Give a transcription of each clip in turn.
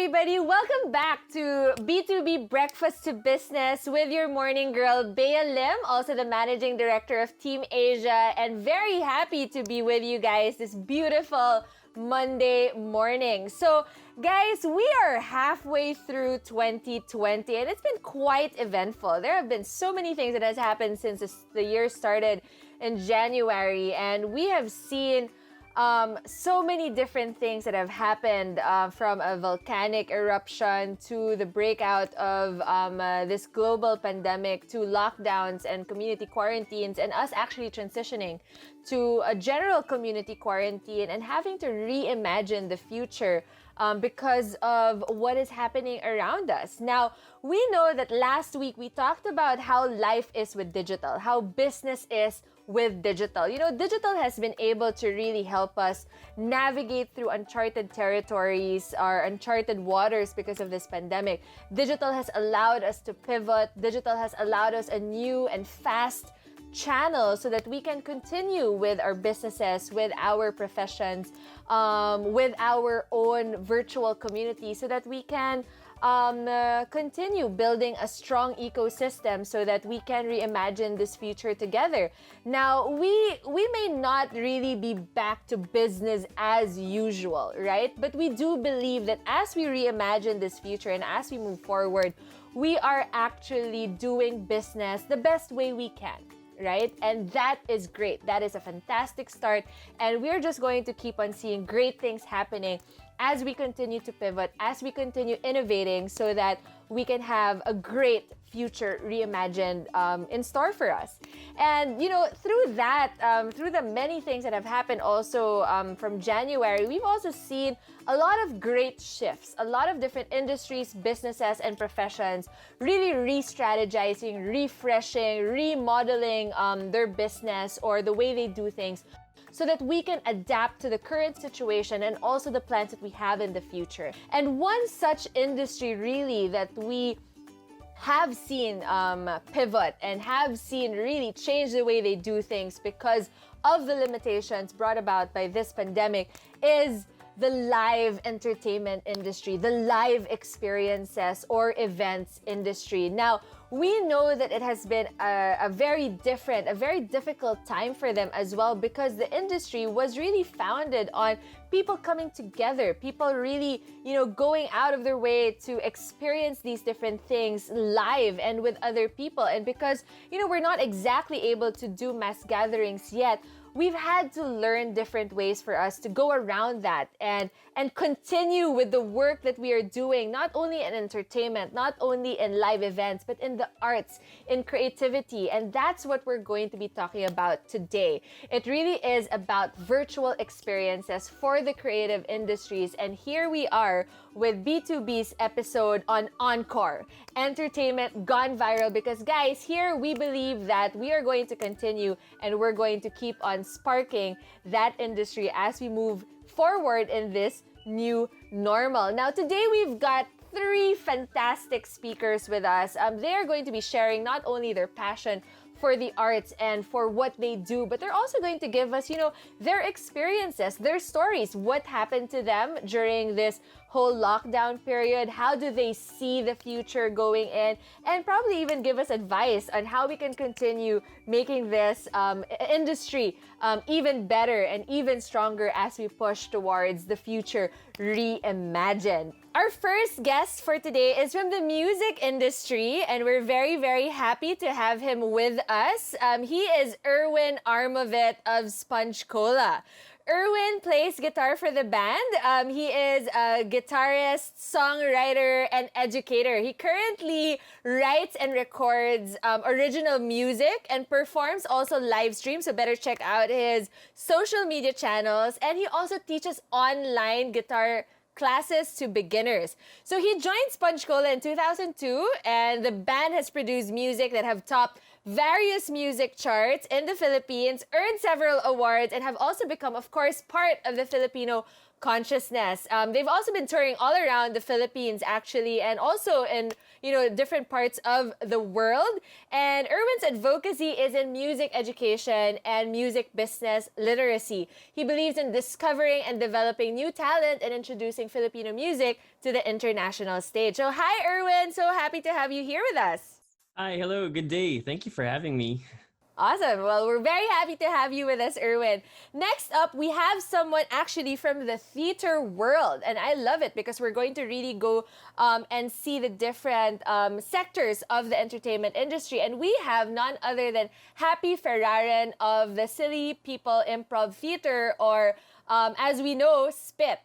everybody. Welcome back to B2B Breakfast to Business with your morning girl, Bea Lim, also the Managing Director of Team Asia, and very happy to be with you guys this beautiful Monday morning. So, guys, we are halfway through 2020 and it's been quite eventful. There have been so many things that has happened since the year started in January, and we have seen so many different things that have happened, from a volcanic eruption to the breakout of this global pandemic to lockdowns and community quarantines, and us actually transitioning to a general community quarantine and having to reimagine the future because of what is happening around us. Now, we know that last week we talked about how life is with digital, how business is with digital. You know, digital has been able to really help us navigate through uncharted territories or uncharted waters because of this pandemic. Digital has allowed us to pivot. Digital has allowed us a new and fast channel so that we can continue with our businesses, with our professions, with our own virtual community, so that we can continue building a strong ecosystem so that we can reimagine this future together. Now, we may not really be back to business as usual, right? But we do believe that as we reimagine this future and as we move forward, we are actually doing business the best way we can. Right? And that is great. That is a fantastic start. And we're just going to keep on seeing great things happening as we continue to pivot, as we continue innovating so that we can have a great future reimagined in store for us. And, you know, through that, through the many things that have happened also from January, we've also seen a lot of great shifts, a lot of different industries, businesses, and professions really re-strategizing, refreshing, remodeling their business or the way they do things, so that we can adapt to the current situation and also the plans that we have in the future. And one such industry really that we have seen pivot and have seen really change the way they do things because of the limitations brought about by this pandemic is the live entertainment industry, the live experiences or events industry. Now, we know that it has been a very difficult time for them as well, because the industry was really founded on people coming together, people really, you know, going out of their way to experience these different things live and with other people. And because, you know, we're not exactly able to do mass gatherings yet, we've had to learn different ways for us to go around that and continue with the work that we are doing, not only in entertainment, not only in live events, but in the arts, in creativity. And that's what we're going to be talking about today. It really is about virtual experiences for the creative industries. And here we are with B2B's episode on Encore, entertainment gone viral. Because guys, here we believe that we are going to continue and we're going to keep on sparking that industry as we move forward in this new normal. Now, today we've got three fantastic speakers with us. They are going to be sharing not only their passion for the arts and for what they do, but they're also going to give us, you know, their experiences, their stories, what happened to them during this whole lockdown period, how do they see the future going in, and probably even give us advice on how we can continue making this industry even better and even stronger as we push towards the future reimagined. Our first guest for today is from the music industry, and we're very, very happy to have him with us. He is Erwin Armovit of Spongecola. Erwin plays guitar for the band. He is a guitarist, songwriter, and educator. He currently writes and records original music and performs also live streams, so better check out his social media channels. And he also teaches online guitar classes to beginners. So he joined Spongecola in 2002, and the band has produced music that have topped various music charts in the Philippines, earned several awards, and have also become, of course, part of the Filipino consciousness. They've also been touring all around the Philippines, actually, and also in different parts of the world. And Erwin's advocacy is in music education and music business literacy. He believes in discovering and developing new talent and introducing Filipino music to the international stage. So hi, Erwin. So happy to have you here with us. Hi, hello, good day. Thank you for having me. Awesome. Well, we're very happy to have you with us, Erwin. Next up, we have someone actually from the theater world. And I love it because we're going to really go and see the different sectors of the entertainment industry. And we have none other than Happy Feraren of the Silly People Improv Theater, or as we know, SPIT.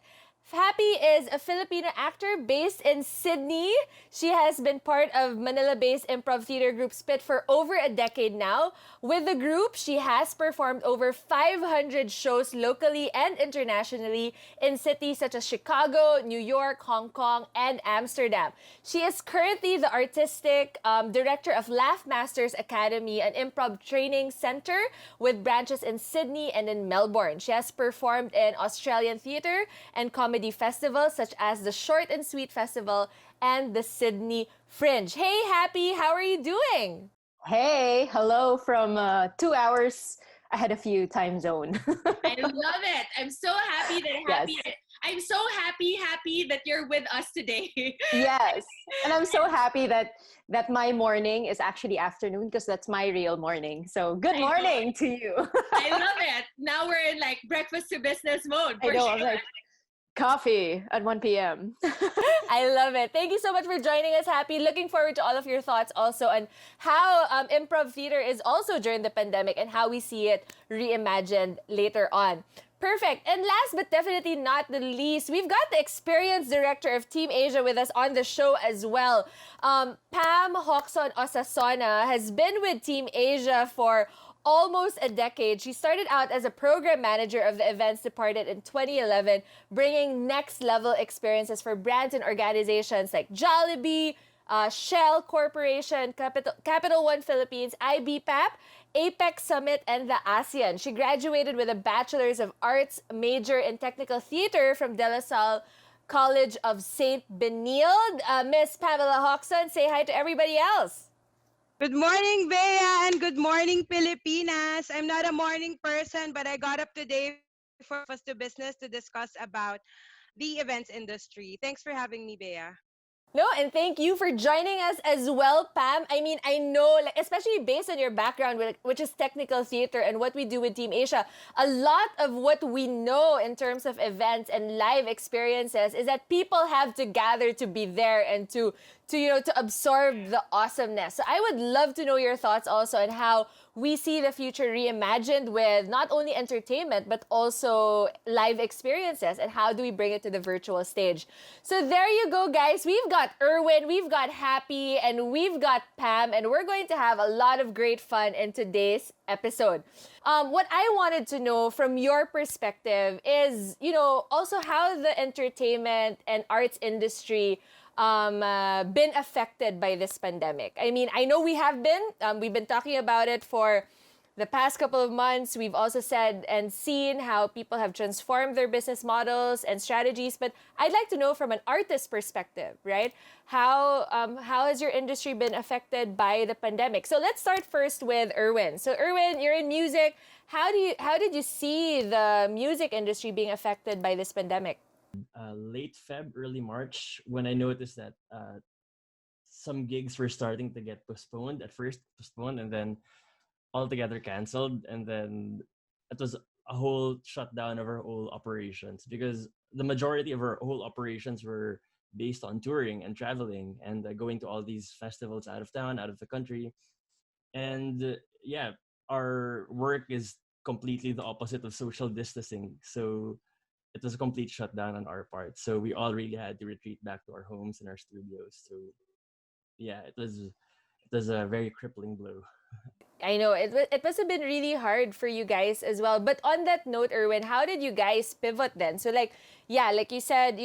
Happy is a Filipino actor based in Sydney. She has been part of Manila-based improv theater group Spit for over a decade now. With the group, she has performed over 500 shows locally and internationally in cities such as Chicago, New York, Hong Kong, and Amsterdam. She is currently the artistic director of Laugh Masters Academy, an improv training center with branches in Sydney and in Melbourne. She has performed in Australian theater and comedy festivals such as the Short and Sweet Festival and the Sydney Fringe. Hey, Happy, how are you doing? Hey, hello from 2 hours ahead of you time zone. I love it. I'm so happy that happy. Yes. I'm so happy that you're with us today. Yes. And I'm so happy that my morning is actually afternoon because that's my real morning. So good morning to you. I love it. Now we're in like breakfast to business mode. I know, I'm like, coffee at 1 p.m. I love it. Thank you so much for joining us, Happy. Looking forward to all of your thoughts also on how improv theater is also during the pandemic and how we see it reimagined later on. Perfect. And last but definitely not the least, we've got the experienced director of Team Asia with us on the show as well. Pam Hawks Osasona has been with Team Asia for almost a decade. She started out as a program manager of the events department in 2011, bringing next level experiences for brands and organizations like Jollibee, Shell Corporation, Capital One Philippines, IBPAP, Apex Summit, and the ASEAN. She graduated with a Bachelor's of Arts major in Technical Theater from De La Salle College of St. Benilde. Miss Pamela Hawkson, say hi to everybody else. Good morning, Bea, and good morning, Pilipinas. I'm not a morning person, but I got up today for Breakfast to Business to discuss about the events industry. Thanks for having me, Bea. No, and thank you for joining us as well, Pam. I mean, I know, like, especially based on your background, which is technical theater and what we do with Team Asia, a lot of what we know in terms of events and live experiences is that people have to gather to be there and to absorb the awesomeness. So I would love to know your thoughts also on how we see the future reimagined with not only entertainment but also live experiences, and how do we bring it to the virtual stage. So there you go, guys. We've got Erwin, we've got Happy, and we've got Pam, and we're going to have a lot of great fun in today's episode. What I wanted to know from your perspective is, also how the entertainment and arts industry been affected by this pandemic. I mean, I know we have been. We've been talking about it for the past couple of months. We've also said and seen how people have transformed their business models and strategies. But I'd like to know from an artist perspective, right? How has your industry been affected by the pandemic? So let's start first with Erwin. So Erwin, you're in music. How did you see the music industry being affected by this pandemic? Late Feb, early March, when I noticed that some gigs were starting to get postponed, at first postponed and then altogether canceled. And then it was a whole shutdown of our whole operations, because the majority of our whole operations were based on touring and traveling and going to all these festivals out of town, out of the country. And yeah, our work is completely the opposite of social distancing. So it was a complete shutdown on our part. So we all really had to retreat back to our homes and our studios. So yeah, it was a very crippling blow. I know it must have been really hard for you guys as well. But on that note, Erwin, how did you guys pivot then? So like, yeah, like you said,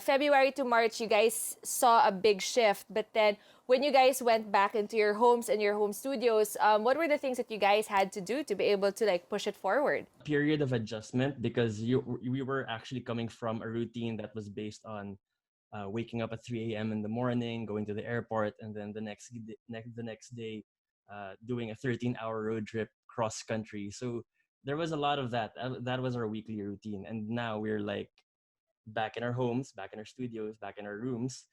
February to March, you guys saw a big shift. But then when you guys went back into your homes and your home studios, what were the things that you guys had to do to be able to like push it forward? Period of adjustment because we were actually coming from a routine that was based on waking up at 3 a.m. in the morning, going to the airport, and then the next day doing a 13-hour road trip cross country. So there was a lot of that. That was our weekly routine, and now we're like back in our homes, back in our studios, back in our rooms,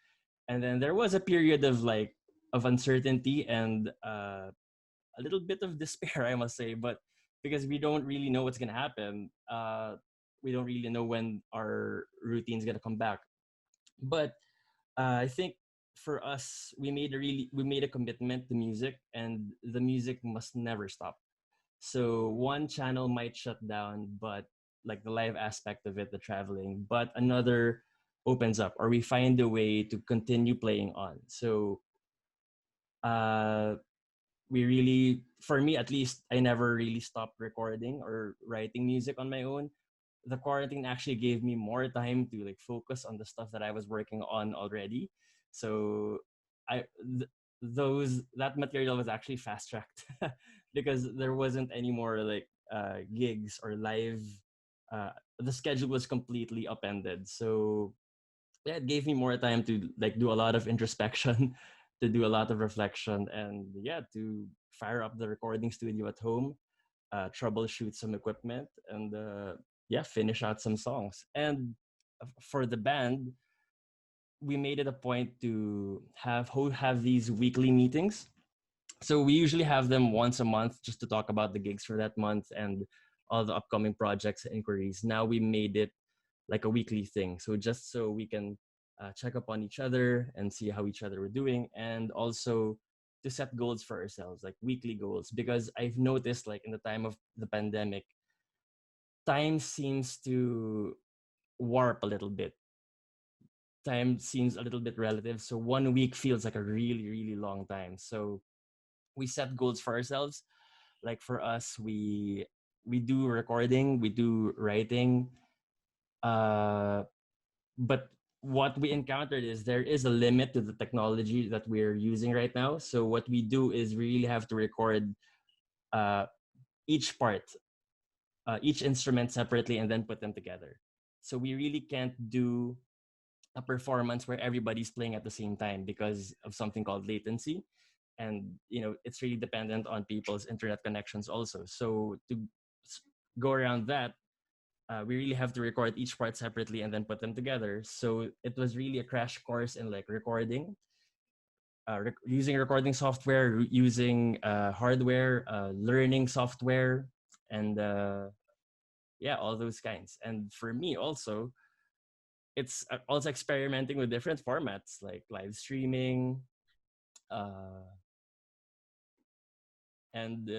and then there was a period of like of uncertainty and a little bit of despair, I must say, but because we don't really know what's gonna happen, we don't really know when our routine's gonna come back. But I think for us, we made a commitment to music, and the music must never stop. So one channel might shut down, but like the live aspect of it, the traveling, but another opens up, or we find a way to continue playing on. So uh, we really, for me at least, I never really stopped recording or writing music on my own. The quarantine actually gave me more time to like focus on the stuff that I was working on already. So I those that material was actually fast tracked because there wasn't any more like gigs or live. The schedule was completely upended. So yeah, it gave me more time to like do a lot of introspection, to do a lot of reflection, and yeah, to fire up the recording studio at home, troubleshoot some equipment, and yeah, finish out some songs. And for the band, we made it a point to have these weekly meetings. So we usually have them once a month just to talk about the gigs for that month and all the upcoming projects and inquiries. Now we made it like a weekly thing. So just so we can check up on each other and see how each other were doing, and also to set goals for ourselves, like weekly goals. Because I've noticed, like in the time of the pandemic, time seems to warp a little bit. Time seems a little bit relative. So 1 week feels like a really, really long time. So we set goals for ourselves. Like for us, we do recording, we do writing, uh, but what we encountered is there is a limit to the technology that we're using right now. So what we do is we really have to record uh, each part, each instrument separately, and then put them together. So we really can't do a performance where everybody's playing at the same time because of something called latency, and it's really dependent on people's internet connections also. So to go around that, we really have to record each part separately and then put them together. So it was really a crash course in like recording, using recording software, using hardware, learning software, and yeah, all those kinds. And for me also, it's also experimenting with different formats like live streaming, uh, and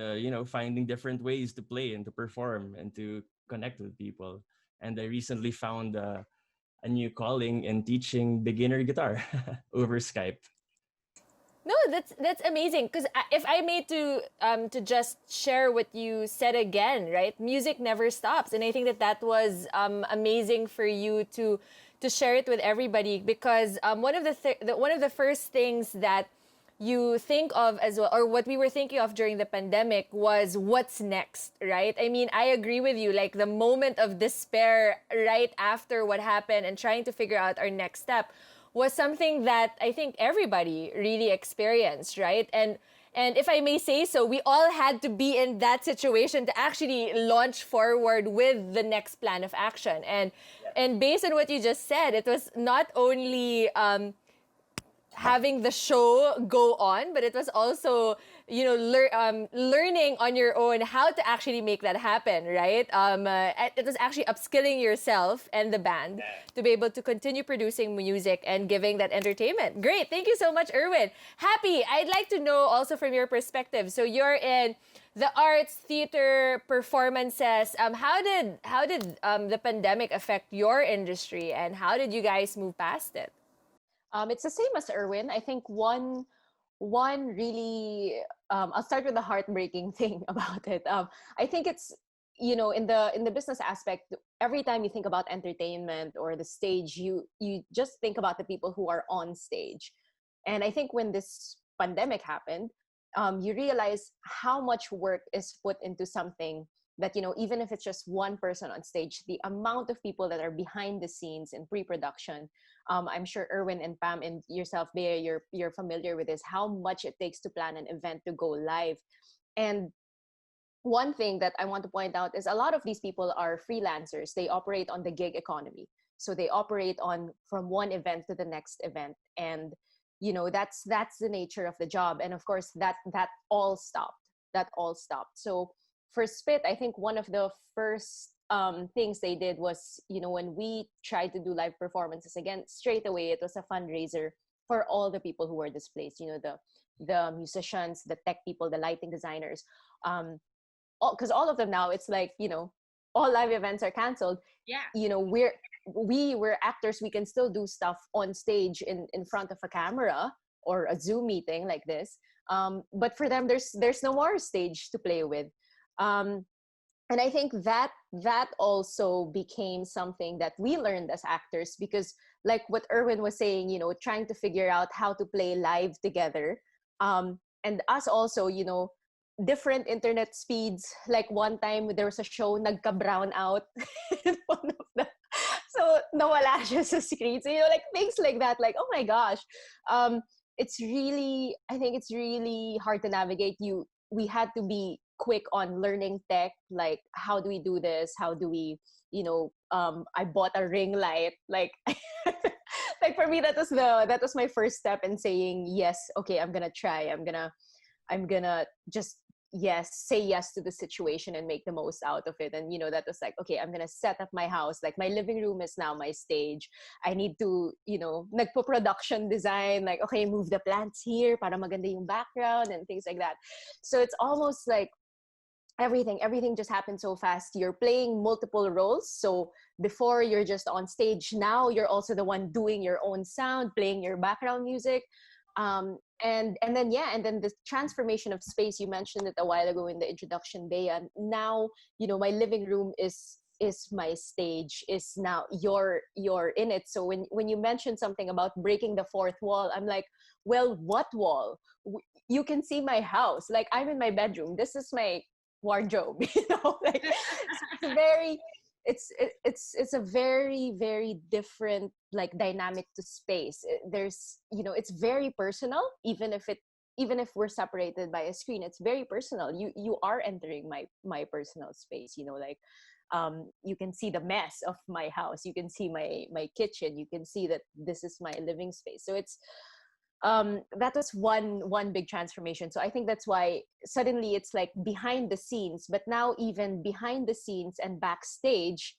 finding different ways to play and to perform and to connect with people. And I recently found a new calling in teaching beginner guitar over Skype. No, that's amazing. Because if I may to just share what you said again, right? Music never stops, and I think that was amazing for you to share it with everybody. Because one of the first things that you think of as well, or what we were thinking of during the pandemic, was what's next, right? I mean, I agree with you. Like the moment of despair right after what happened and trying to figure out our next step was something that I think everybody really experienced, right? And if I may say so, we all had to be in that situation to actually launch forward with the next plan of action. And based on what you just said, it was not only having the show go on, but it was also learning on your own how to actually make that happen, right? It was actually upskilling yourself and the band to be able to continue producing music and giving that entertainment. Great, thank you so much, Erwin. Happy, I'd like to know also from your perspective. So you're in the arts, theater, performances. How did the pandemic affect your industry, and how did you guys move past it? It's the same as Erwin. I think one really, I'll start with the heartbreaking thing about it. I think it's, in the business aspect, every time you think about entertainment or the stage, you just think about the people who are on stage. And I think when this pandemic happened, you realize how much work is put into something that, even if it's just one person on stage, the amount of people that are behind the scenes in pre-production. I'm sure Erwin and Pam and yourself, Bea, you're familiar with this, how much it takes to plan an event to go live. And one thing that I want to point out is a lot of these people are freelancers. They operate on the gig economy. So they operate on from one event to the next event. And that's the nature of the job. And of course that all stopped. That all stopped. So for Spit, I think one of the first things they did was, when we tried to do live performances again, straight away it was a fundraiser for all the people who were displaced, the musicians, the tech people, the lighting designers, because all of them now, it's like, all live events are canceled. Yeah. We're actors, we can still do stuff on stage in front of a camera or a Zoom meeting like this, but for them there's no more stage to play with. And I think that also became something that we learned as actors, because like what Erwin was saying, trying to figure out how to play live together, and us also, different internet speeds. Like one time there was a show, nagka-brown out in one of the, so nawala siya sa screen. So, like things like that, like, oh my gosh. I think it's really hard to navigate. We had to be quick on learning tech, like how do we do this? How do we, I bought a ring light, like like for me that was my first step in saying yes, okay, I'm gonna try. I'm gonna just say yes to the situation and make the most out of it. And that was like, okay, I'm gonna set up my house, like my living room is now my stage. I need to, nagpo-production design, like, okay, move the plants here para maganda yung background and things like that. So it's almost like everything just happened so fast. You're playing multiple roles. So before you're just on stage, now you're also the one doing your own sound, playing your background music. And then the transformation of space, you mentioned it a while ago in the introduction, Bea. Now, my living room is my stage, is now you're in it. So when you mentioned something about breaking the fourth wall, I'm like, well, what wall? You can see my house. Like, I'm in my bedroom. This is my wardrobe, like it's a very, very different like dynamic to space. There's, it's very personal, even if we're separated by a screen. It's very personal. You are entering my personal space, like you can see the mess of my house, you can see my kitchen, you can see that this is my living space. So it's that was one big transformation. So I think that's why suddenly it's like behind the scenes, but now even behind the scenes and backstage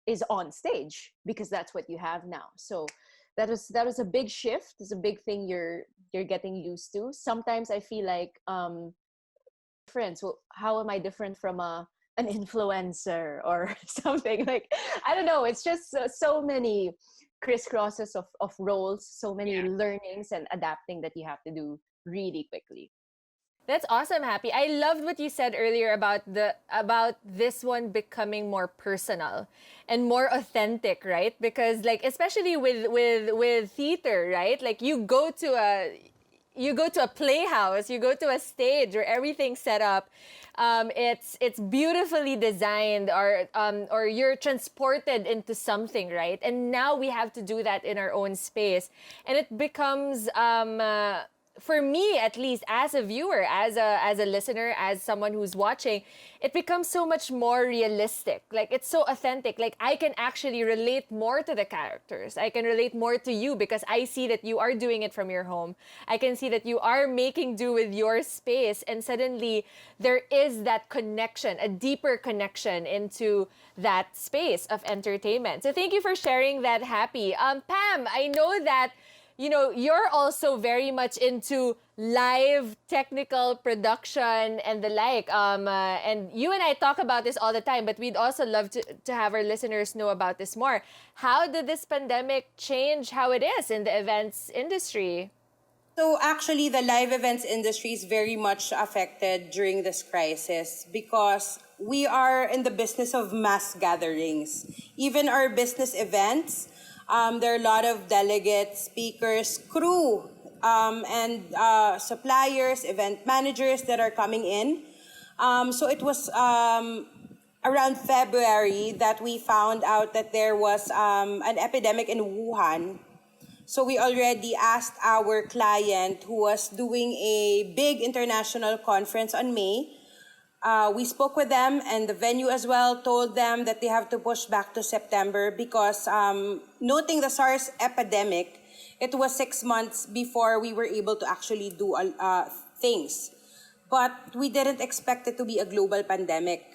is on stage, because that's what you have now. So that was a big shift. It's a big thing you're getting used to. Sometimes I feel like different. So how am I different from an influencer or something? Like, I don't know. It's just so many crisscrosses of roles, so many learnings and adapting that you have to do really quickly. That's awesome, Happy. I loved what you said earlier about this one becoming more personal and more authentic, right? Because like especially with theater, right? Like you go to a playhouse, you go to a stage where everything's set up. It's beautifully designed, or you're transported into something, right? And now we have to do that in our own space, and it becomes for me, at least, as a viewer, as a listener, as someone who's watching, it becomes so much more realistic. Like, it's so authentic. Like, I can actually relate more to the characters. I can relate more to you because I see that you are doing it from your home. I can see that you are making do with your space. And suddenly, there is that connection, a deeper connection into that space of entertainment. So thank you for sharing that, Happy. Pam, I know that you're also very much into live technical production and the like. And you and I talk about this all the time, but we'd also love to have our listeners know about this more. How did this pandemic change how it is in the events industry? So actually, the live events industry is very much affected during this crisis because we are in the business of mass gatherings. Even our business events, there are a lot of delegates, speakers, crew, and suppliers, event managers that are coming in. So it was around February that we found out that there was an epidemic in Wuhan. So we already asked our client who was doing a big international conference on May. We spoke with them and the venue as well, told them that they have to push back to September because noting the SARS epidemic, it was 6 months before we were able to actually do things. But we didn't expect it to be a global pandemic.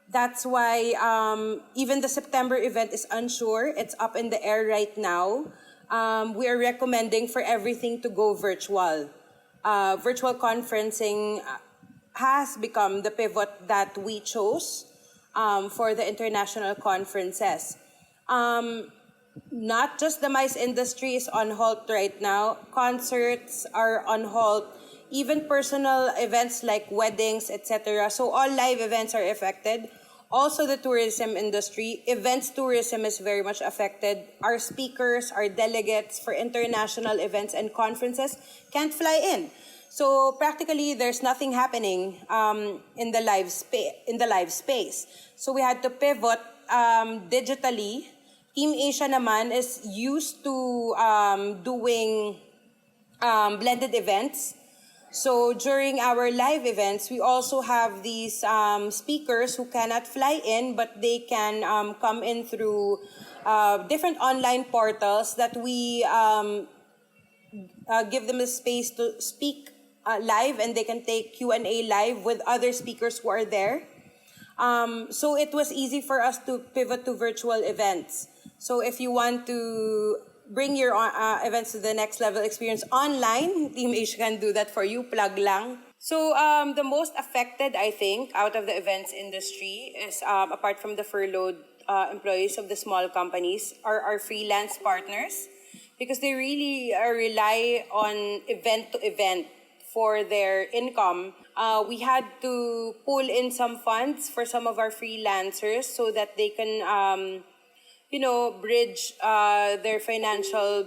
That's why even the September event is unsure. It's up in the air right now. We are recommending for everything to go virtual. Virtual conferencing has become the pivot that we chose for the international conferences. Not just the MICE industry is on halt right now. Concerts are on halt. Even personal events like weddings, etc. So all live events are affected. Also the tourism industry, events tourism is very much affected. Our speakers, our delegates for international events and conferences can't fly in. So practically there's nothing happening in the live space. So we had to pivot digitally. Team Asia naman is used to doing blended events. So during our live events, we also have these speakers who cannot fly in, but they can come in through different online portals that we give them a space to speak live, and they can take Q&A live with other speakers who are there. So it was easy for us to pivot to virtual events. So if you want to bring your events to the next level experience online, Team Asia can do that for you, plug lang. So the most affected, I think, out of the events industry is, apart from the furloughed employees of the small companies, are our freelance partners, because they really rely on event to event for their income. We had to pull in some funds for some of our freelancers so that they can bridge their financial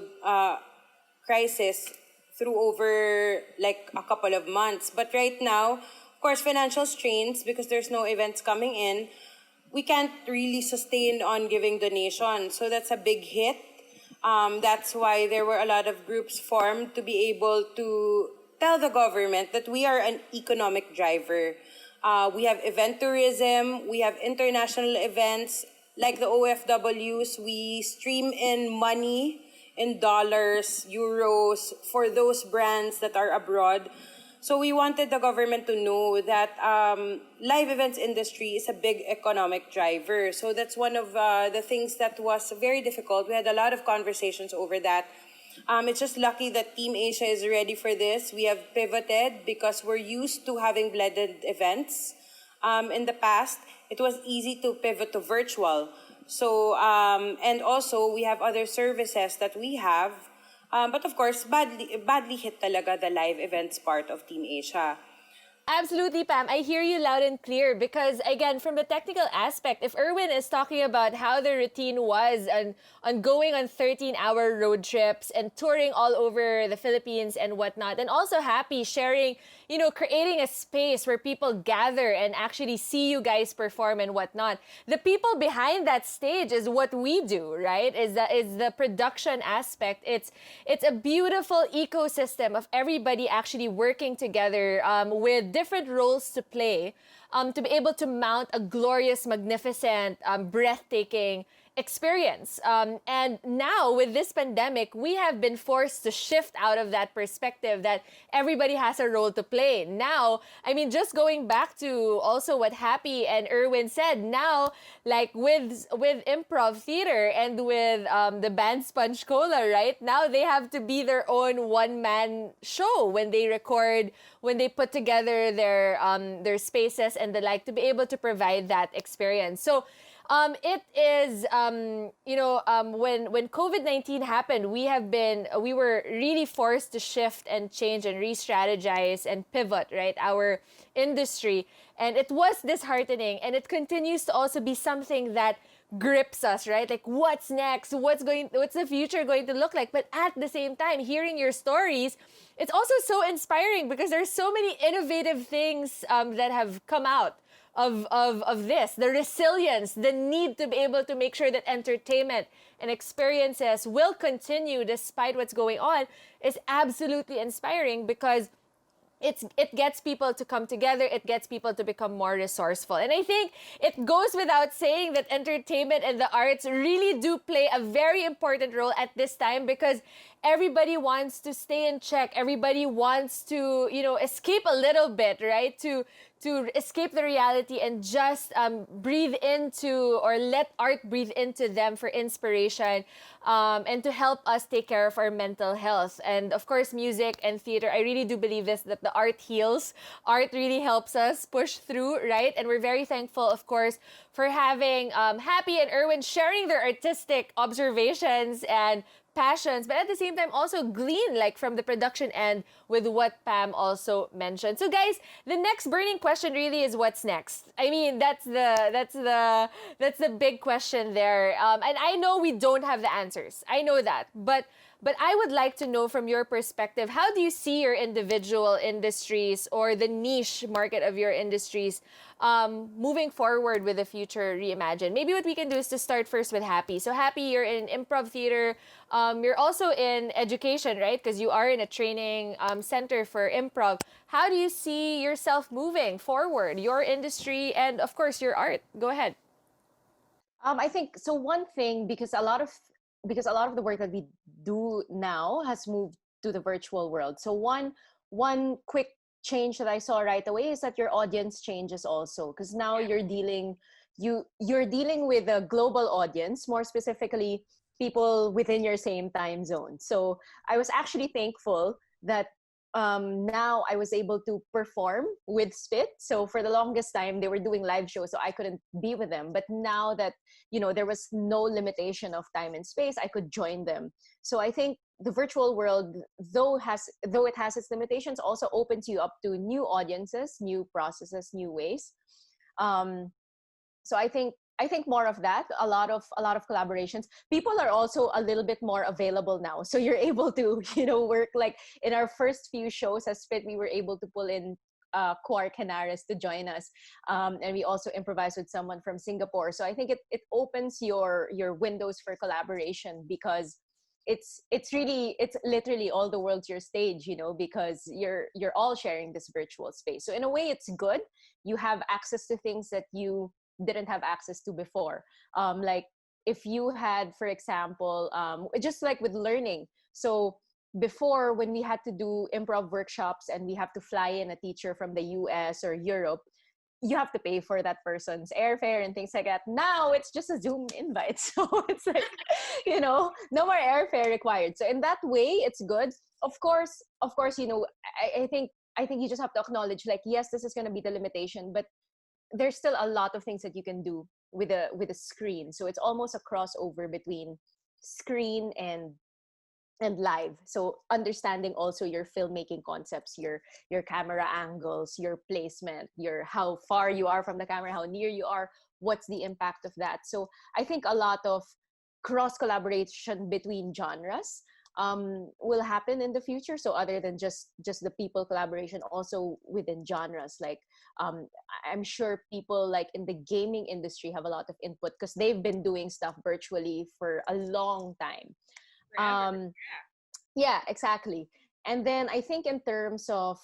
crisis through over like a couple of months. But right now, of course, financial strains because there's no events coming in. We can't really sustain on giving donations. So that's a big hit. That's why there were a lot of groups formed to be able to tell the government that we are an economic driver. We have event tourism, we have international events, like the OFWs, we stream in money in dollars, euros for those brands that are abroad. So we wanted the government to know that live events industry is a big economic driver. So that's one of the things that was very difficult. We had a lot of conversations over that. It's just lucky that Team Asia is ready for this. We have pivoted because we're used to having blended events. In the past, it was easy to pivot to virtual. So, and also we have other services that we have. But of course, badly hit talaga the live events part of Team Asia. Absolutely, Pam. I hear you loud and clear because, again, from the technical aspect, if Erwin is talking about how the routine was on going on 13-hour road trips and touring all over the Philippines and whatnot, and also Happy sharing, creating a space where people gather and actually see you guys perform and whatnot. The people behind that stage is what we do, right? Is the production aspect. It's a beautiful ecosystem of everybody actually working together with different roles to play to be able to mount a glorious, magnificent, breathtaking experience. And now with this pandemic, we have been forced to shift out of that perspective that everybody has a role to play. Now, just going back to also what Happy and Erwin said, now, like with improv theater and with the band Spongecola, right? Now they have to be their own one-man show when they record, when they put together their spaces and the like, to be able to provide that experience. So It is, when COVID-19 happened, we were really forced to shift and change and re-strategize and pivot, right, our industry. And it was disheartening, and it continues to also be something that grips us, right? Like, what's next? What's the future going to look like? But at the same time, hearing your stories, it's also so inspiring because there's so many innovative things that have come out of this, the resilience, the need to be able to make sure that entertainment and experiences will continue despite what's going on is absolutely inspiring because it gets people to come together, it gets people to become more resourceful. And I think it goes without saying that entertainment and the arts really do play a very important role at this time because everybody wants to stay in check. Everybody wants to, escape a little bit, right? To escape the reality and just breathe into or let art breathe into them for inspiration and to help us take care of our mental health. And of course, music and theater, I really do believe this, that the art heals. Art really helps us push through, right? And we're very thankful, of course, for having Happy and Erwin sharing their artistic observations and passions, but at the same time also glean like from the production end with what Pam also mentioned. So guys, the next burning question really is what's next. I mean, that's the big question there. And I know we don't have the answers. I know that, but I would like to know from your perspective, how do you see your individual industries or the niche market of your industries moving forward with the future reimagined? Maybe what we can do is to start first with Happy. So Happy, you're in improv theater. You're also in education, right? Because you are in a training center for improv. How do you see yourself moving forward, your industry, and of course your art? Go ahead. I think so. One thing, because a lot of the work that we do now has moved to the virtual world. So one quick change that I saw right away is that your audience changes also, because now you're dealing with a global audience, more specifically people within your same time zone. So I was actually thankful that now I was able to perform with Spit. So for the longest time, they were doing live shows, so I couldn't be with them. But now that there was no limitation of time and space, I could join them. So I think the virtual world, though it has its limitations, also opens you up to new audiences, new processes, new ways. So I think more of that, a lot of collaborations. People are also a little bit more available now, so you're able to work. Like in our first few shows as Spit, we were able to pull in Core Canaris to join us, and we also improvised with someone from Singapore. So I think it opens your windows for collaboration, because it's literally all the world's your stage, because you're all sharing this virtual space. So in a way, it's good. You have access to things that you didn't have access to before. Like if you had, for example, just like with learning. So before, when we had to do improv workshops and we have to fly in a teacher from the US or Europe, you have to pay for that person's airfare and things like that. Now it's just a Zoom invite. So it's like, no more airfare required. So in that way, it's good. Of course, I think you just have to acknowledge, like, yes, this is going to be the limitation, but there's still a lot of things that you can do with a screen. So it's almost a crossover between screen and live. So understanding also your filmmaking concepts, your camera angles, your placement, your how far you are from the camera, how near you are, what's the impact of that. So I think a lot of cross collaboration between genres will happen in the future. So other than just the people collaboration, also within genres, like I'm sure people like in the gaming industry have a lot of input because they've been doing stuff virtually for a long time. Forever. Yeah, exactly. And then I think in terms of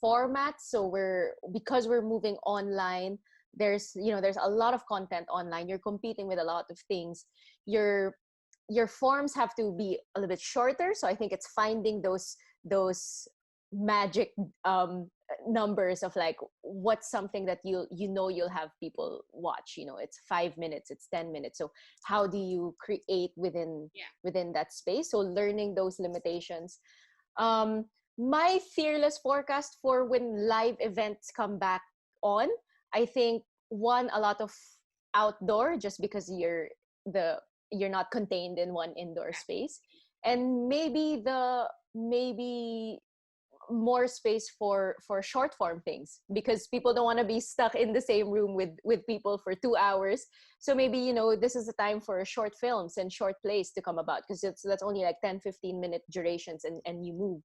formats, so because we're moving online, there's a lot of content online. You're competing with a lot of things. Your forms have to be a little bit shorter. So I think it's finding those magic numbers of like what's something that you'll have people watch. It's 5 minutes, it's 10 minutes. So how do you create within that space? So learning those limitations. My fearless forecast for when live events come back on, I think one, a lot of outdoor just because you're not contained in one indoor space, and maybe more space for short form things, because people don't want to be stuck in the same room with people for 2 hours. So maybe, this is the time for short films and short plays to come about, because that's only like 10-15 minute durations, and you move,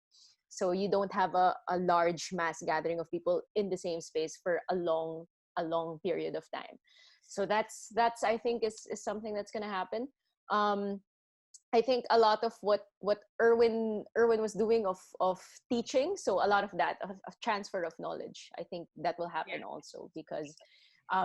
so you don't have a large mass gathering of people in the same space for a long period of time. So that's I think is something that's going to happen. I think a lot of what Erwin was doing of teaching, so a lot of that of transfer of knowledge, I think that will happen also, because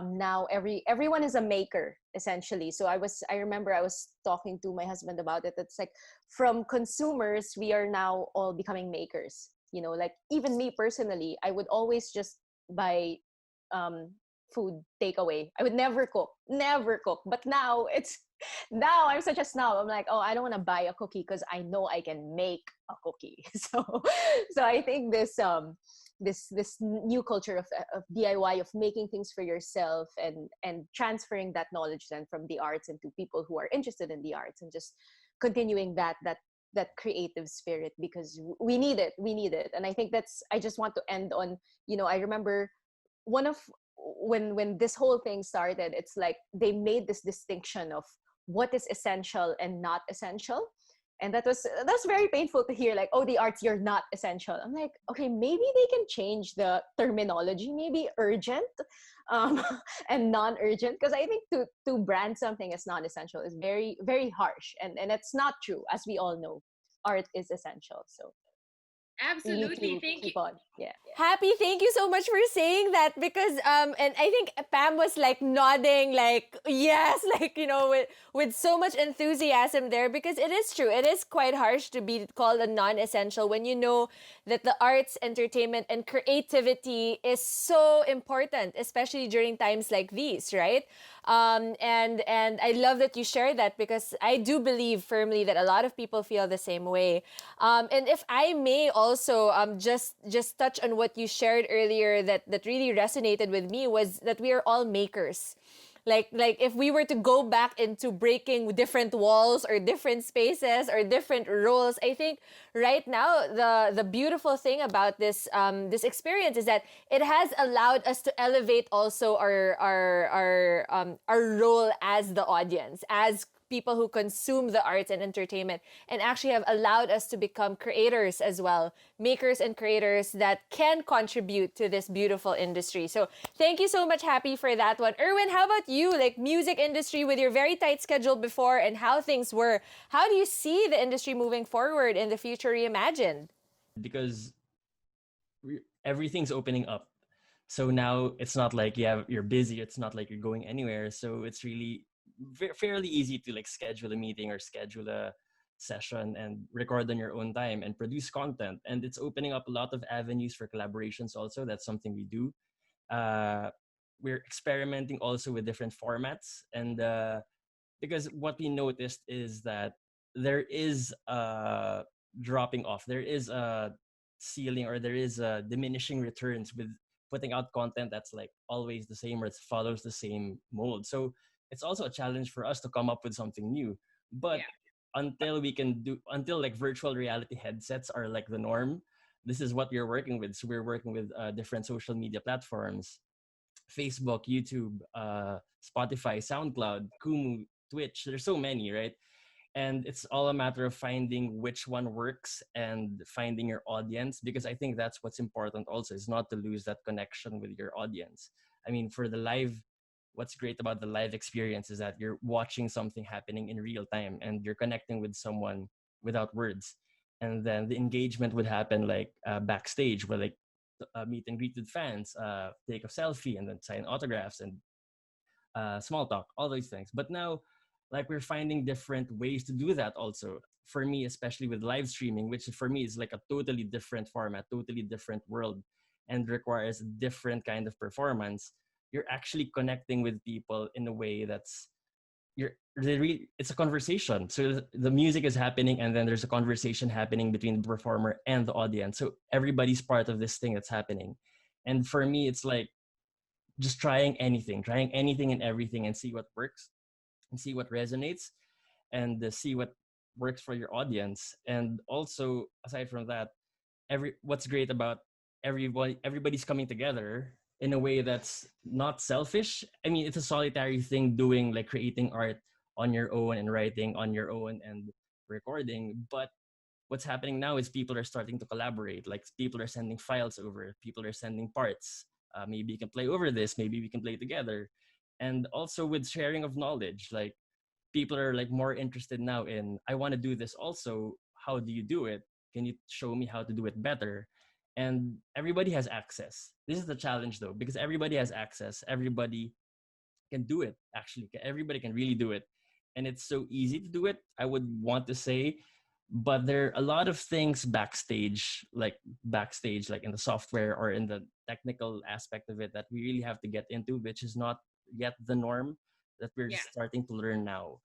now everyone is a maker essentially. So I remember I was talking to my husband about it. It's like, from consumers, we are now all becoming makers. Like, even me personally, I would always just buy food takeaway. I would never cook. But now now I'm such a snob. I'm like, oh, I don't want to buy a cookie because I know I can make a cookie. So I think this new culture of DIY, of making things for yourself, and transferring that knowledge then from the arts into people who are interested in the arts, and just continuing that creative spirit, because we need it. And I think I just want to end on, I remember when this whole thing started, it's like they made this distinction of what is essential and not essential. And that's very painful to hear, like, oh, the arts, you're not essential. I'm like, okay, maybe they can change the terminology, maybe urgent and non-urgent, because I think to brand something as non-essential is very, very harsh, and it's not true. As we all know, art is essential. So we need Absolutely. to Thank you. keep on. Yeah. Happy, thank you so much for saying that, because and I think Pam was like nodding, like yes, like with so much enthusiasm there, because it is true. It is quite harsh to be called a non-essential when you know that the arts, entertainment, and creativity is so important, especially during times like these, right? And I love that you share that, because I do believe firmly that a lot of people feel the same way. And if I may also just touch on what you shared earlier, that really resonated with me, was that we are all makers. Like if we were to go back into breaking different walls or different spaces or different roles, I think right now the beautiful thing about this this experience is that it has allowed us to elevate also our role as the audience, as people who consume the arts and entertainment, and actually have allowed us to become creators as well, makers and creators that can contribute to this beautiful industry. So thank you so much, Happy, for that one. Erwin, how about you? Like, music industry, with your very tight schedule before and how things were, how do you see the industry moving forward in the future reimagined? Because everything's opening up. So now it's not like you're busy. It's not like you're going anywhere. So it's really fairly easy to like schedule a meeting or schedule a session and record on your own time and produce content. And it's opening up a lot of avenues for collaborations also. That's something we do. We're experimenting also with different formats. And because what we noticed is that there is a dropping off. There is a ceiling, or there is a diminishing returns with putting out content that's like always the same or it follows the same mold. So it's also a challenge for us to come up with something new. But until like virtual reality headsets are like the norm, this is what we're working with. So we're working with different social media platforms: Facebook, YouTube, Spotify, SoundCloud, Kumu, Twitch. There's so many, right? And it's all a matter of finding which one works and finding your audience, because I think that's what's important also, is not to lose that connection with your audience. I mean, for the live, what's great about the live experience is that you're watching something happening in real time and you're connecting with someone without words. And then the engagement would happen like backstage, where like meet and greet with fans, take a selfie, and then sign autographs and small talk, all those things. But now, like, we're finding different ways to do that also. For me, especially with live streaming, which for me is like a totally different format, totally different world, and requires a different kind of performance. You're actually connecting with people in a way that's it's a conversation. So the music is happening, and then there's a conversation happening between the performer and the audience. So everybody's part of this thing that's happening. And for me, it's like just trying anything and everything, and see what works, and see what resonates, and see what works for your audience. And also, aside from that, what's great about everybody's coming together in a way that's not selfish. I mean, it's a solitary thing, doing like creating art on your own and writing on your own and recording. But what's happening now is people are starting to collaborate. Like, people are sending files over, people are sending parts. Maybe you can play over this, maybe we can play together. And also with sharing of knowledge, like, people are like more interested now in, I want to do this also, how do you do it, can you show me how to do it better? And everybody has access. This is the challenge though, because everybody has access, everybody can do it. Actually, everybody can really do it, and it's so easy to do it, I would want to say. But there are a lot of things backstage, like in the software or in the technical aspect of it, that we really have to get into, which is not yet the norm, that we're Yeah. starting to learn now.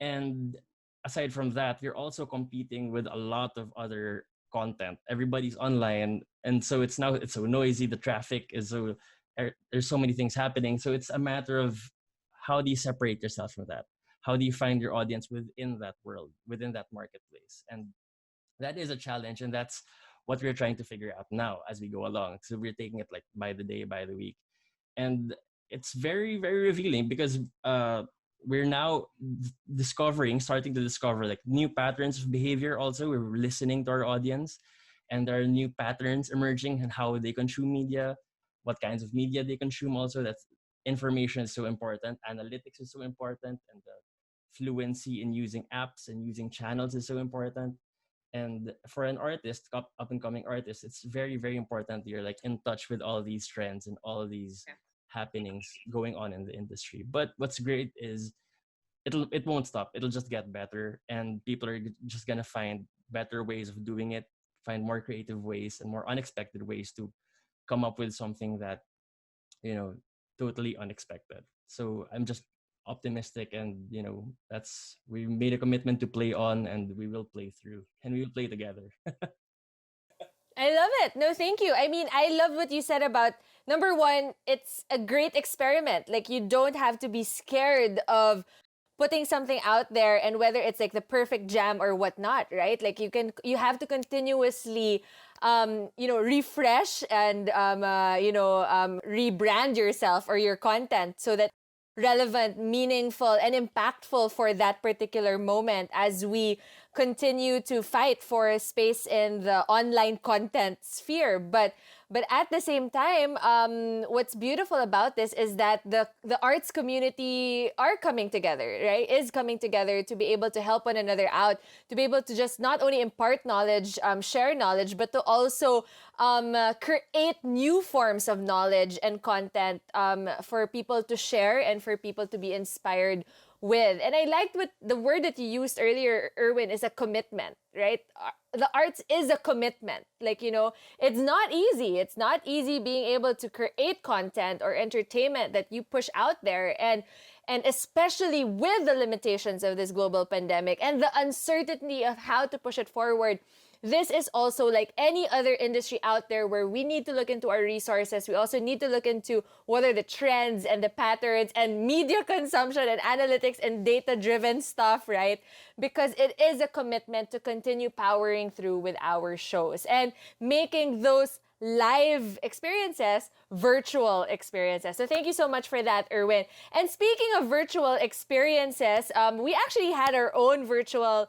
And aside from that, you're also competing with a lot of other content. Everybody's online, and so it's so noisy, the traffic is so, there's so many things happening. So it's a matter of, how do you separate yourself from that? How do you find your audience within that world, within that marketplace? And that is a challenge, and that's what we're trying to figure out now as we go along. So we're taking it like by the day, by the week. And it's very, very revealing, because we're now starting to discover like new patterns of behavior. Also, we're listening to our audience, and there are new patterns emerging in how they consume media, what kinds of media they consume. Also, that's, information is so important, analytics is so important, and the fluency in using apps and using channels is so important. And for an artist, up and coming artist, it's very, very important you're like in touch with all these trends and all these Yeah. happenings going on in the industry. But what's great is, it won't stop, it'll just get better, and people are just gonna find better ways of doing it, find more creative ways and more unexpected ways to come up with something that, you know, totally unexpected. So I'm just optimistic, and that's, we made a commitment to play on, and we will play through, and we will play together. I love it. No, thank you. I mean, I love what you said about, number one, it's a great experiment. Like, you don't have to be scared of putting something out there, and whether it's like the perfect jam or whatnot, right? Like, you have to continuously refresh and rebrand yourself or your content, so that relevant, meaningful, and impactful for that particular moment, as we continue to fight for a space in the online content sphere. But at the same time, what's beautiful about this is that the arts community are coming together, right? Is coming together to be able to help one another out, to be able to just not only impart knowledge, share knowledge, but to also create new forms of knowledge and content for people to share and for people to be inspired with. And I liked what the word that you used earlier, Erwin, is a commitment, right? The arts is a commitment. Like, it's not easy. It's not easy being able to create content or entertainment that you push out there. And especially with the limitations of this global pandemic and the uncertainty of how to push it forward, this is also like any other industry out there, where we need to look into our resources. We also need to look into what are the trends and the patterns and media consumption and analytics and data-driven stuff, right? Because it is a commitment to continue powering through with our shows and making those live experiences virtual experiences. So thank you so much for that, Erwin. And speaking of virtual experiences, we actually had our own virtual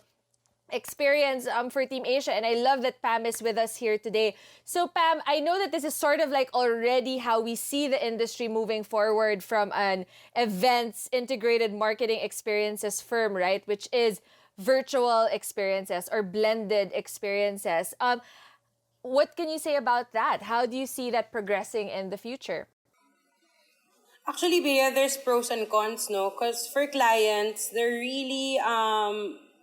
experience for Team Asia, and I love that Pam is with us here today. So Pam, I know that this is sort of like already how we see the industry moving forward from an events integrated marketing experiences firm, right? Which is virtual experiences or blended experiences. What can you say about that? How do you see that progressing in the future? Actually, Bea, there's pros and cons, no? Because for clients, there really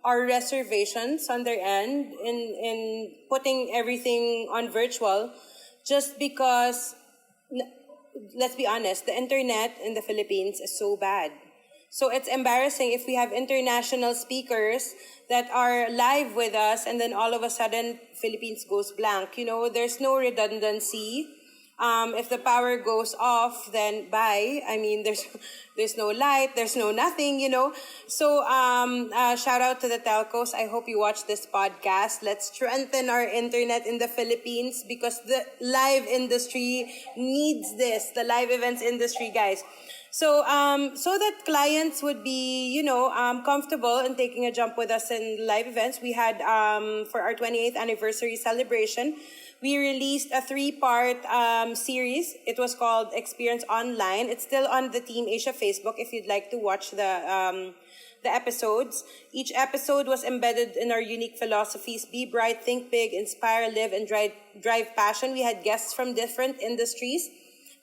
are reservations on their end in putting everything on virtual, just because, let's be honest, the internet in the Philippines is so bad. So it's embarrassing if we have international speakers that are live with us, and then all of a sudden, Philippines goes blank. There's no redundancy. If the power goes off, then bye. I mean, there's no light, there's no nothing, you know. So shout out to the telcos. I hope you watch this podcast. Let's strengthen our internet in the Philippines because the live industry needs this. The live events industry, guys. So so that clients would be, you know, comfortable in taking a jump with us in live events. We had for our 28th anniversary celebration, we released a 3-part series. It was called Experience Online. It's still on the Team Asia Facebook if you'd like to watch the episodes. Each episode was embedded in our unique philosophies: be bright, think big, inspire, live, and drive passion. We had guests from different industries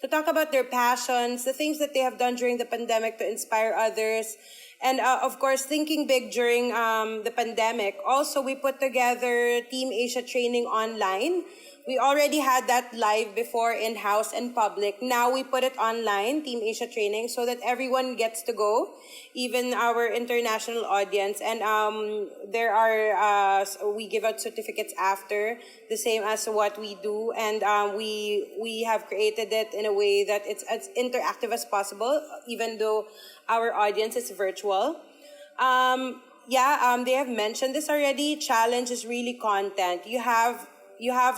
to talk about their passions, the things that they have done during the pandemic to inspire others, and of course, thinking big during the pandemic. Also, we put together Team Asia training online. We already had that live before in-house and public. Now we put it online, Team Asia training, so that everyone gets to go, even our international audience. And there are, we give out certificates after, the same as what we do. And we have created it in a way that it's as interactive as possible, even though our audience is virtual. They have mentioned this already. Challenge is really content. You have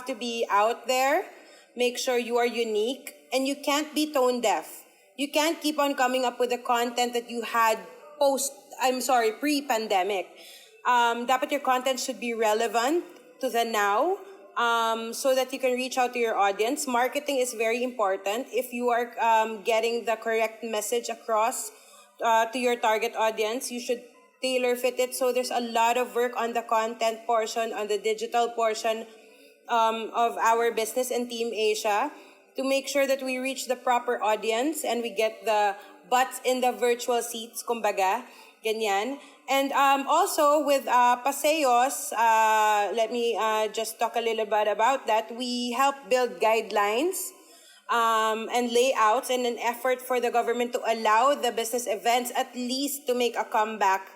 to be out there, make sure you are unique, and you can't be tone deaf. You can't keep on coming up with the content that you had pre-pandemic. Dapat your content should be relevant to the now, so that you can reach out to your audience. Marketing is very important. If you are getting the correct message across to your target audience, you should tailor fit it. So there's a lot of work on the content portion, on the digital portion, of our business and Team Asia to make sure that we reach the proper audience and we get the butts in the virtual seats, kumbaga, ganyan. And also with Paseos, let me just talk a little bit about that. We help build guidelines and layouts in an effort for the government to allow the business events at least to make a comeback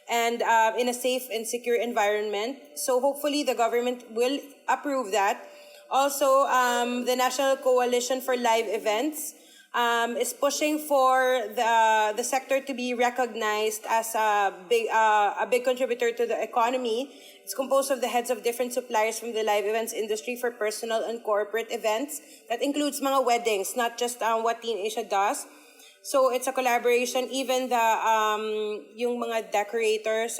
and in a safe and secure environment. So hopefully the government will approve that. Also, the National Coalition for Live Events is pushing for the sector to be recognized as a big contributor to the economy. It's composed of the heads of different suppliers from the live events industry for personal and corporate events. That includes mga weddings, not just what Team Asia does. So it's a collaboration. Even the yung mga decorators,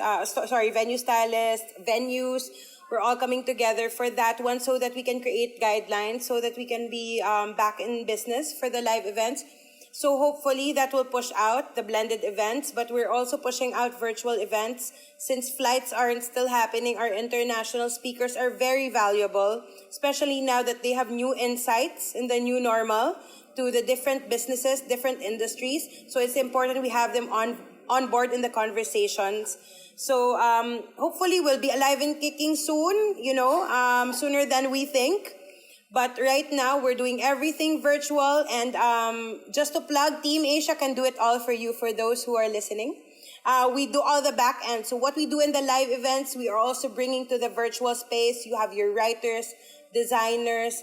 venue stylists, venues, we're all coming together for that one so that we can create guidelines so that we can be back in business for the live events. So hopefully that will push out the blended events, but we're also pushing out virtual events. Since flights aren't still happening, our international speakers are very valuable, especially now that they have new insights in the new normal to the different businesses, different industries. So it's important we have them on board in the conversations. So hopefully we'll be alive and kicking soon, sooner than we think. But right now we're doing everything virtual, and just to plug, Team Asia can do it all for you for those who are listening. We do all the back end. So what we do in the live events, we are also bringing to the virtual space. You have your writers, designers,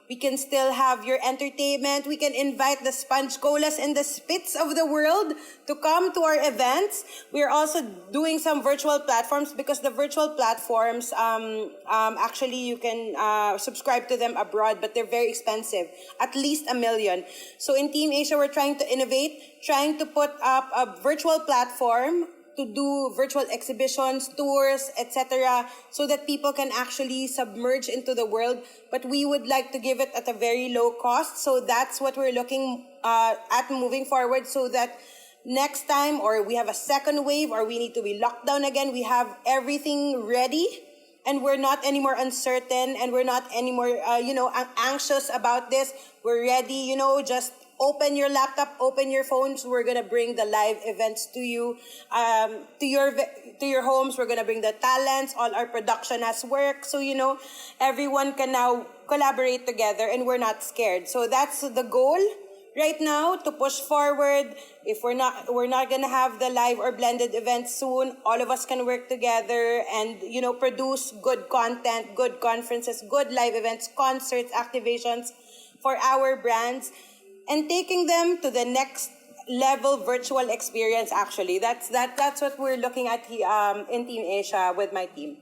we can still have your entertainment. We can invite the Spongecolas and the Spits of the world to come to our events. We're also doing some virtual platforms because the virtual platforms, actually you can subscribe to them abroad, but they're very expensive, at least $1 million. So in Team Asia, we're trying to innovate, trying to put up a virtual platform to do virtual exhibitions, tours, etc., so that people can actually submerge into the world. But we would like to give it at a very low cost. So that's what we're looking at moving forward, so that next time, or we have a second wave, or we need to be locked down again, we have everything ready, and we're not anymore uncertain, and we're not anymore, anxious about this. We're ready, just open your laptop, open your phones. We're gonna bring the live events to you, to your homes. We're gonna bring the talents. All our production has worked, so everyone can now collaborate together, and we're not scared. So that's the goal right now, to push forward. If we're not gonna have the live or blended events soon, all of us can work together and produce good content, good conferences, good live events, concerts, activations. for our brands and taking them to the next level virtual experience. Actually, that's what we're looking at in Team Asia with my team.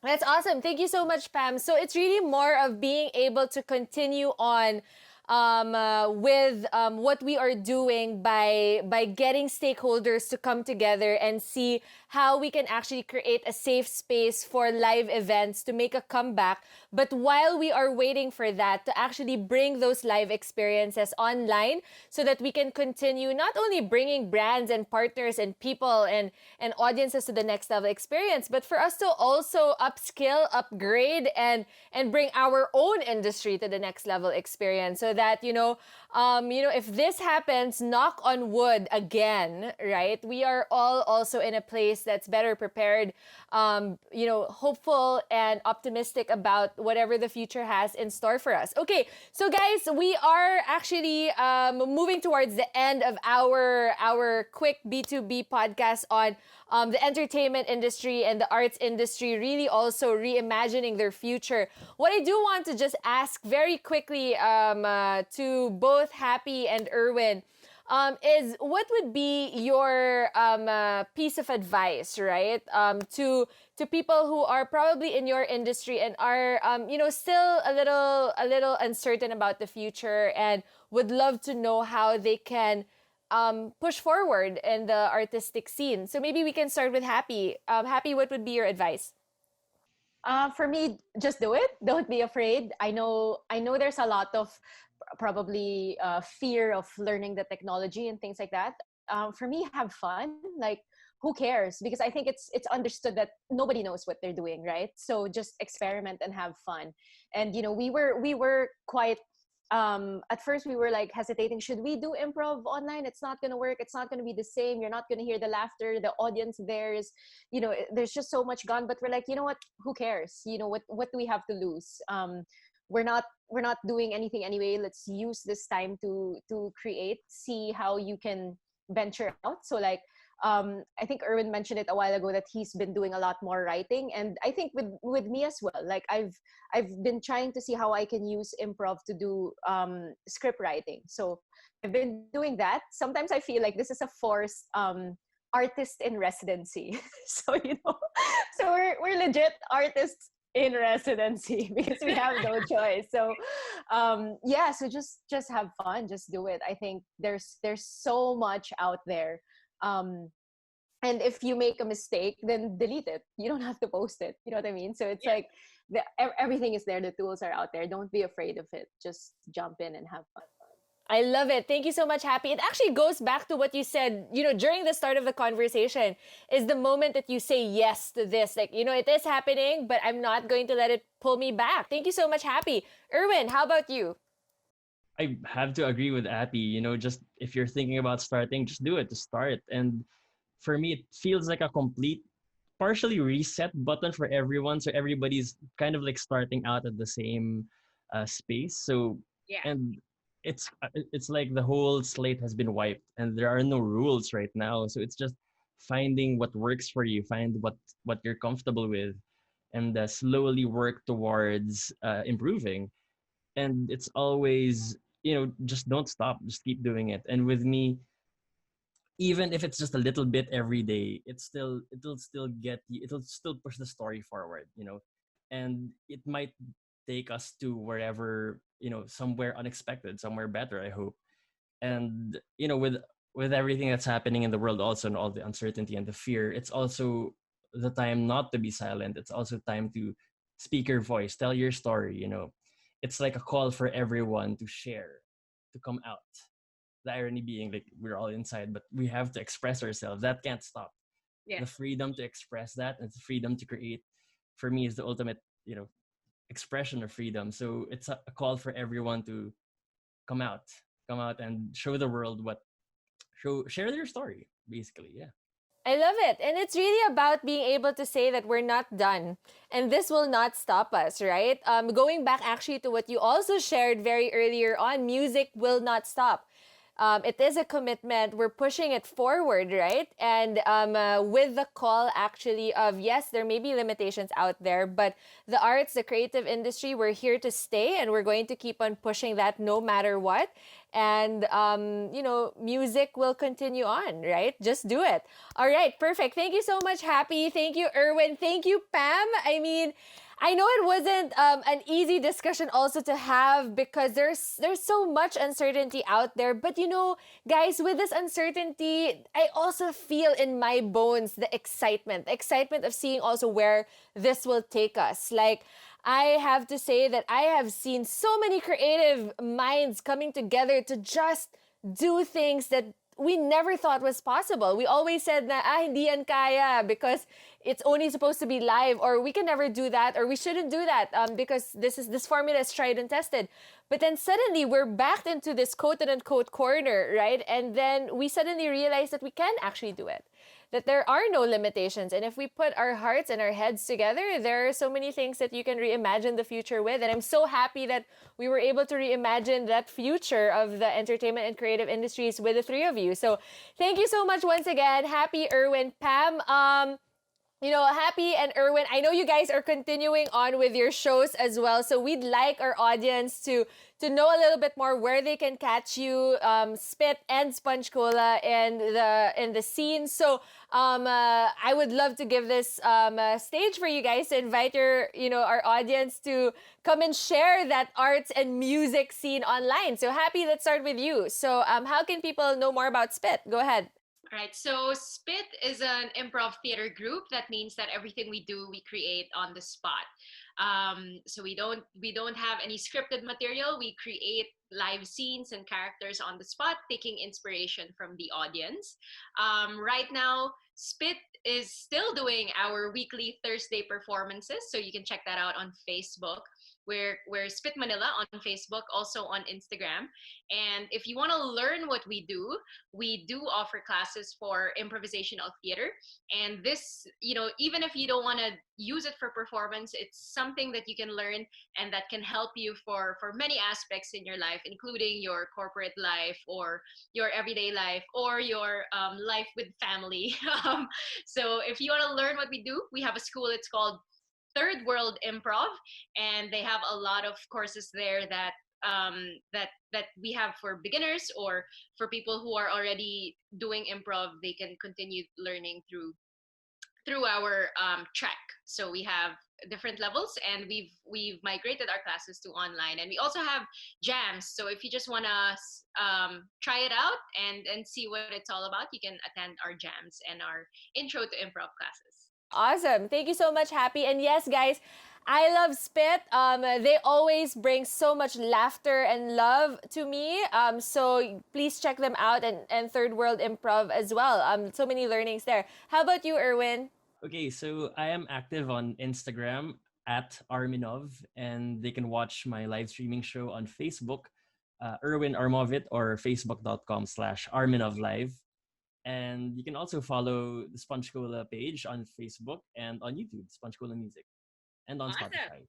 That's awesome. Thank you so much, Pam. So it's really more of being able to continue on with what we are doing by getting stakeholders to come together and see how we can actually create a safe space for live events to make a comeback. But while we are waiting for that, to actually bring those live experiences online so that we can continue not only bringing brands and partners and people and audiences to the next level experience, but for us to also upskill, upgrade, and bring our own industry to the next level experience. So that, if this happens, knock on wood again, right? We are all also in a place that's better prepared, hopeful and optimistic about whatever the future has in store for us. Okay, so guys, we are actually moving towards the end of our quick B2B podcast on the entertainment industry and the arts industry, really also reimagining their future. What I do want to just ask very quickly to both Happy and Erwin is what would be your piece of advice, right? To people who are probably in your industry and are still a little uncertain about the future and would love to know how they can push forward in the artistic scene. So maybe we can start with Happy. Happy, what would be your advice? For me, just do it. Don't be afraid. I know there's a lot of probably fear of learning the technology and things like that. For me, have fun. Like, who cares? Because I think it's understood that nobody knows what they're doing, right? So just experiment and have fun. And we were quite at first we were like hesitating, should we do improv online? It's not going to work, it's not going to be the same, you're not going to hear the laughter, the audience there is, there's just so much gone. But we're like, you know what, who cares? What do we have to lose? We're not doing anything anyway. Let's use this time to create, see how you can venture out. So like I think Erwin mentioned it a while ago that he's been doing a lot more writing, and I think with me as well. Like I've been trying to see how I can use improv to do script writing. So I've been doing that. Sometimes I feel like this is a forced artist in residency. So so we're legit artists in residency because we have no choice. So so just have fun, just do it. I think there's so much out there. And if you make a mistake, then delete it. You don't have to post it. You know what I mean? So it's like everything is there. The tools are out there. Don't be afraid of it. Just jump in and have fun. I love it. Thank you so much, Happy. It actually goes back to what you said, during the start of the conversation, is the moment that you say yes to this. Like, it is happening, but I'm not going to let it pull me back. Thank you so much, Happy. Erwin, how about you? I have to agree with Appy. Just if you're thinking about starting, just do it. Just start. And for me, it feels like a complete, partially reset button for everyone. So everybody's kind of like starting out at the same space. So and it's like the whole slate has been wiped, and there are no rules right now. So it's just finding what works for you, find what you're comfortable with, and slowly work towards improving. And it's always just don't stop, just keep doing it. And with me, even if it's just a little bit every day, it'll still push the story forward, and it might take us to wherever, somewhere unexpected, somewhere better, I hope. And with everything that's happening in the world also, and all the uncertainty and the fear, it's also the time not to be silent. It's also time to speak your voice, tell your story. It's like a call for everyone to share, to come out. The irony being, like, we're all inside, but we have to express ourselves. That can't stop. The freedom to express that, and the freedom to create, for me, is the ultimate expression of freedom. So it's a call for everyone to come out and show the world share their story, basically. I love it. And it's really about being able to say that we're not done and this will not stop us, right? Going back actually to what you also shared very earlier on, music will not stop. it is a commitment. We're pushing it forward, right? And with the call actually of, yes, there may be limitations out there, but the arts, the creative industry, we're here to stay, and we're going to keep on pushing that no matter what. And, music will continue on, right? Just do it. All right, perfect. Thank you so much, Happy. Thank you, Erwin. Thank you, Pam. I mean, I know it wasn't an easy discussion also to have because there's so much uncertainty out there. But guys, with this uncertainty, I also feel in my bones the excitement of seeing also where this will take us. Like, I have to say that I have seen so many creative minds coming together to just do things that we never thought was possible. We always said na, hindi yan kaya because it's only supposed to be live, or we can never do that, or we shouldn't do that because this formula is tried and tested. But then suddenly we're backed into this quote-unquote corner, right? And then we suddenly realize that we can actually do it, that there are no limitations. And if we put our hearts and our heads together, there are so many things that you can reimagine the future with. And I'm so happy that we were able to reimagine that future of the entertainment and creative industries with the three of you. So thank you so much once again. Happy, Erwin, Pam. Happy and Erwin, I know you guys are continuing on with your shows as well. So we'd like our audience to know a little bit more where they can catch you, Spit and Spongecola in the scene. So I would love to give this stage for you guys to invite our audience to come and share that arts and music scene online. So Happy, let's start with you. So how can people know more about Spit? Go ahead. All right, so Spit is an improv theater group. That means that everything we do, we create on the spot. So we don't have any scripted material. We create live scenes and characters on the spot, taking inspiration from the audience. Right now, Spit is still doing our weekly Thursday performances, so you can check that out on Facebook. We're Spit Manila on Facebook, also on Instagram. And if you want to learn what we do offer classes for improvisational theater. And this, even if you don't want to use it for performance, it's something that you can learn and that can help you for many aspects in your life, including your corporate life or your everyday life or your life with family. So if you want to learn what we do, we have a school. It's called Third World Improv, and they have a lot of courses there that we have for beginners or for people who are already doing improv. They can continue learning through our track. So we have different levels, and we've migrated our classes to online, and we also have jams. So if you just want to try it out and see what it's all about, you can attend our jams and our intro to improv classes. Awesome. Thank you so much, Happy. And yes, guys, I love Spit. They always bring so much laughter and love to me. So please check them out, and Third World Improv as well. So many learnings there. How about you, Erwin? Okay, so I am active on Instagram at Arminov, and they can watch my live streaming show on Facebook, Erwin Armovit, or facebook.com/ArminovLive. And you can also follow the Spongecola page on Facebook and on YouTube, Spongecola Music, and on Spotify.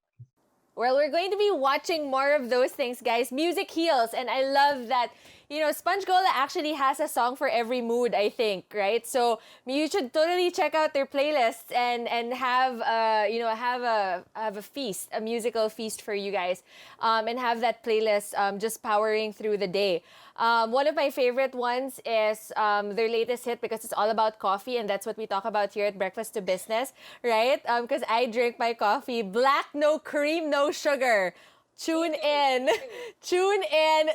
Well, we're going to be watching more of those things, guys. Music heals, and I love that. Spongecola actually has a song for every mood, I think, right? So you should totally check out their playlists and have a feast, a musical feast for you guys, and have that playlist just powering through the day. One of my favorite ones is their latest hit, because it's all about coffee, and that's what we talk about here at Breakfast to Business, right? Because I drink my coffee black, no cream, no sugar. Tune in,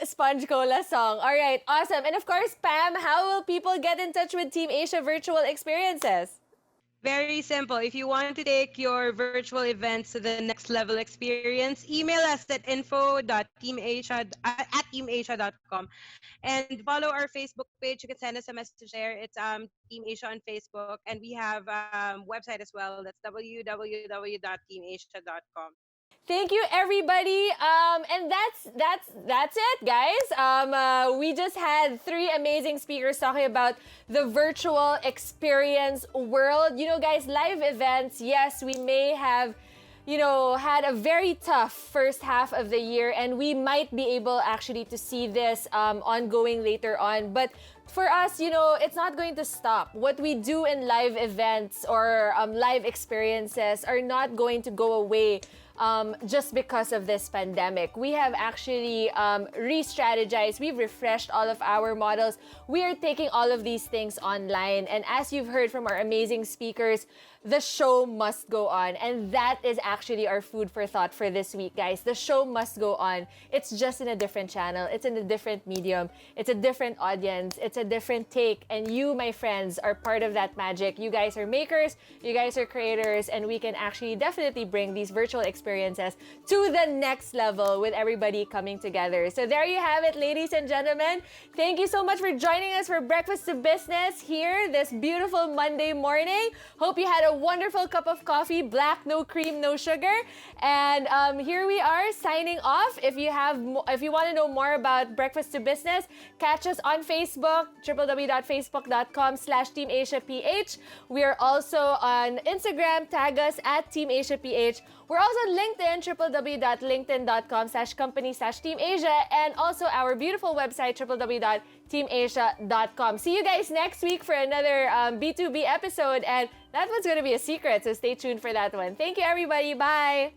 Spongecola song. All right, awesome. And of course, Pam, how will people get in touch with Team Asia virtual experiences? Very simple. If you want to take your virtual events to the next level experience, email us at info.teamasia@teamasia.com, and follow our Facebook page. You can send us a message there. It's Team Asia on Facebook, and we have website as well. That's www.teamasia.com. Thank you, everybody. And that's it, guys. We just had three amazing speakers talking about the virtual experience world. Guys, live events, yes, we may have had a very tough first half of the year, and we might be able actually to see this ongoing later on. But for us, it's not going to stop. What we do in live events or live experiences are not going to go away just because of this pandemic. We have actually re-strategized. We've refreshed all of our models. We are taking all of these things online. And as you've heard from our amazing speakers, the show must go on. And that is actually our food for thought for this week, guys. The show must go on. It's just in a different channel. It's in a different medium. It's a different audience. It's a different take. And you, my friends, are part of that magic. You guys are makers. You guys are creators. And we can actually definitely bring these virtual experiences to the next level with everybody coming together. So there you have it, ladies and gentlemen. Thank you so much for joining us for Breakfast to Business here this beautiful Monday morning. Hope you had a wonderful cup of coffee, black, no cream, no sugar. And here we are signing off. If you want to know more about Breakfast to Business, catch us on Facebook, www.facebook.com/TeamAsiaPH. We are also on Instagram, tag us at Team Asia PH. We're also on LinkedIn, www.linkedin.com/company/TeamAsia, and also our beautiful website, www.teamasia.com. See you guys next week for another B2B episode, and that one's going to be a secret, so stay tuned for that one. Thank you, everybody. Bye.